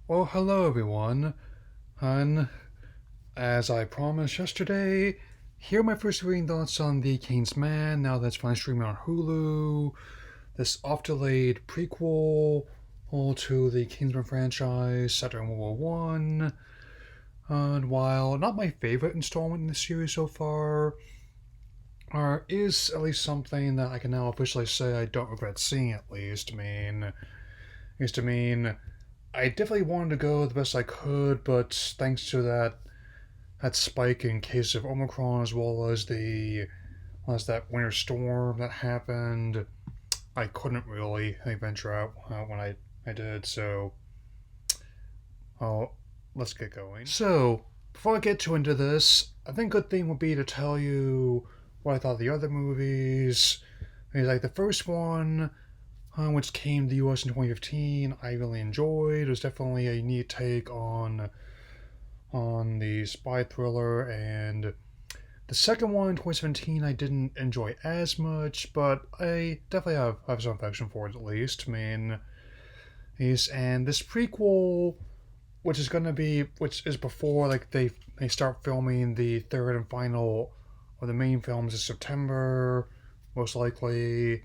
Well, hello everyone, and as I promised yesterday, here are my first reading thoughts on the Kingsman. Now that's finally streaming on Hulu. This oft-delayed prequel to the Kingsman franchise set during World War One. And while not my favorite installment in the series so far, is at least something that I can now officially say I don't regret seeing. At least, I definitely wanted to go the best I could, but thanks to that spike in cases of Omicron as well as that winter storm that happened, I couldn't really venture out when I did. So, oh, let's get going. So, before I get too into this, I think a good thing would be to tell you what I thought of the other movies. Like the first one, which came to the US in 2015, I really enjoyed. It was definitely a neat take on the spy thriller, and the second one in 2017 I didn't enjoy as much, but I definitely have some affection for it at least. And this prequel, which is before like they start filming the third and final of the main films in September, most likely.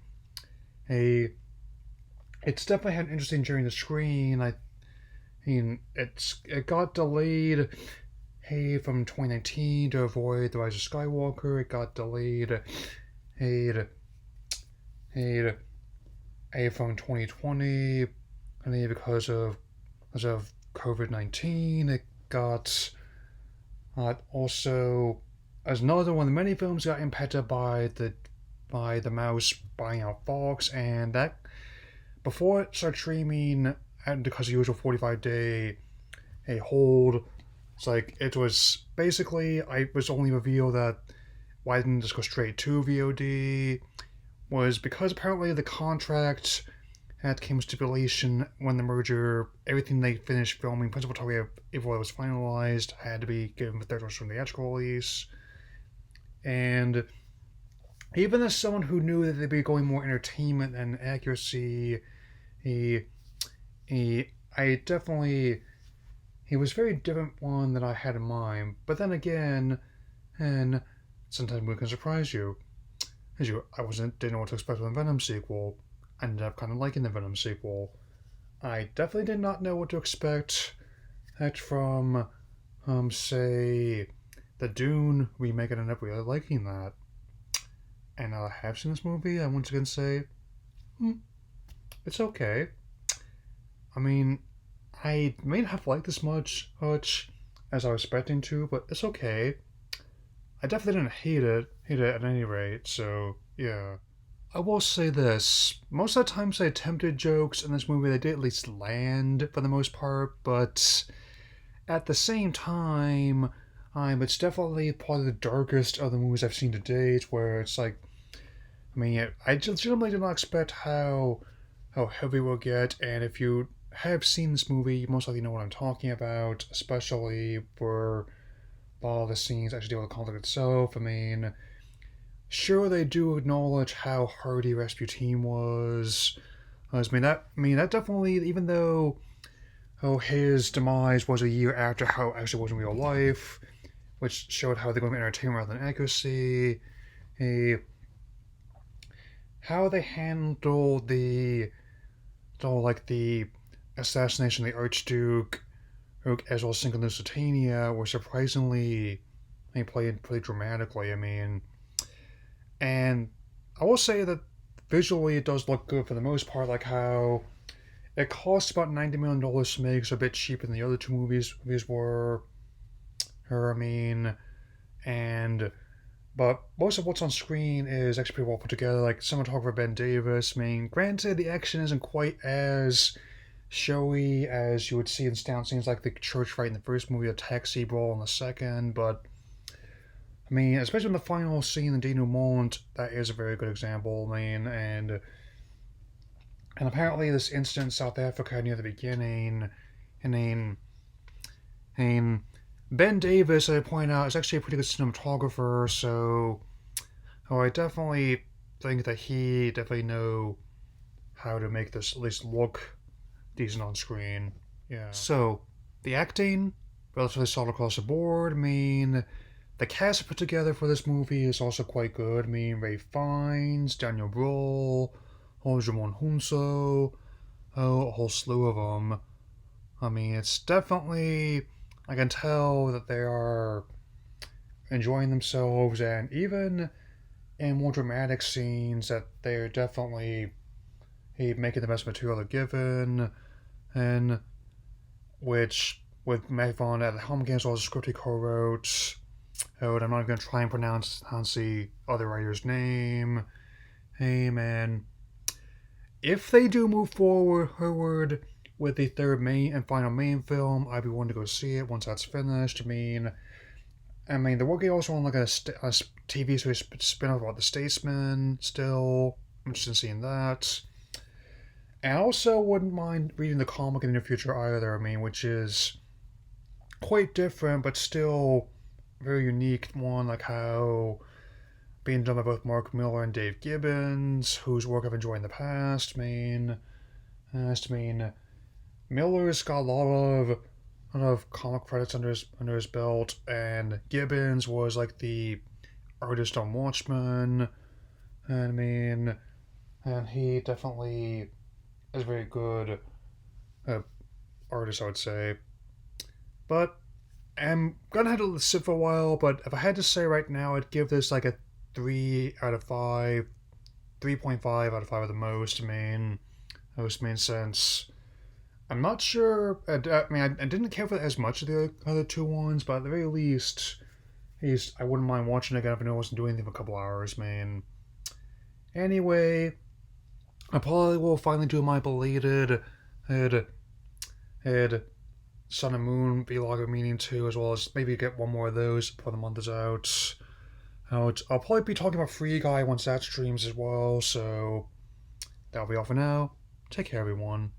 A It's definitely had an interesting journey to screen. I mean, it got delayed. Hey, from 2019 to avoid the rise of Skywalker, it got delayed. Hey, hey, from 2020, I mean, because of COVID-19, it got also as another one of the many films got impacted by the mouse buying out Fox, and that before it started streaming, and because of the usual 45-day a hold, it's like it was basically I was only revealed that why didn't just go straight to VOD was because apparently the contract had came stipulation when the merger, everything they finished filming, principal photography before it was finalized, had to be given the third from the theatrical release. And even as someone who knew that they'd be going more entertainment and accuracy, he, he, I definitely, he was a very different one than I had in mind. But then again, and sometimes we can surprise you. I didn't know what to expect from the Venom sequel. I ended up kind of liking the Venom sequel. I definitely did not know what to expect from, say, the Dune remake, and I ended up really liking that. And now I have seen this movie, I once again say, hmm, it's okay. I mean, I may not have liked this much as I was expecting to, but it's okay. I definitely didn't hate it at any rate, so yeah. I will say this. Most of the times they attempted jokes in this movie, they did at least land for the most part, but at the same time, it's definitely probably the darkest of the movies I've seen to date, where it's like, I legitimately did not expect how heavy we'll get, and if you have seen this movie, you most likely know what I'm talking about, especially for all the scenes actually deal with the conflict itself. Sure they do acknowledge how hard the rescue team was. That definitely, even though his demise was a year after how it actually was in real life, which showed how they're going to entertainment rather than accuracy. A How they handled the assassination of the Archduke, as well as Sync Lusitania, were surprisingly they played pretty dramatically. And I will say that visually it does look good for the most part. Like how it costs about $90 million to make, so a bit cheaper than the other two movies were. And but most of what's on screen is actually pretty well put together. Like cinematographer Ben Davis. Granted, the action isn't quite as showy as you would see in stand scenes like the church fight in the first movie, a taxi brawl in the second, but especially in the final scene in denouement, that is a very good example. And apparently this incident in South Africa near the beginning, and and Ben Davis, I point out, is actually a pretty good cinematographer. So, I definitely think that he definitely know how to make this at least look decent on screen. Yeah. So, the acting, relatively solid across the board. I mean, the cast put together for this movie is also quite good. I mean, Ray Fiennes, Daniel Brühl, Hojimon Hunso, oh, a whole slew of them. I mean, it's definitely, I can tell that they are enjoying themselves, and even in more dramatic scenes, that they're definitely making the best material they're given, and which with Megvon at the home games, all the script he co-wrote. Oh, and I'm not going to try and pronounce the other writer's name. Hey, man. If they do move forward with the third main and final main film, I'd be willing to go see it once that's finished. I mean, they're working also on like a TV series spin-off about the Statesman. Still, I'm interested in seeing that. And I also wouldn't mind reading the comic in the near future either. I mean, which is quite different, but still very unique one. Like how being done by both Mark Miller and Dave Gibbons, whose work I've enjoyed in the past. I mean, Miller's got a lot of comic credits under his belt, and Gibbons was like the artist on Watchmen. And I mean, and he definitely is a very good uh, artist, I would say. But I'm gonna have to sit for a while. But if I had to say right now, I'd give this like a 3 out of 5, 3.5 out of 5 at the most. I mean, since I'm not sure. I didn't care for it as much as the other two ones, but at the very least, I wouldn't mind watching it again if I knew I wasn't doing anything for a couple hours, man. Anyway, I probably will finally do my belated head, head Sun and Moon vlog meaning too, as well as maybe get one more of those before the month is out. I'll probably be talking about Free Guy once that streams as well, so that'll be all for now. Take care, everyone.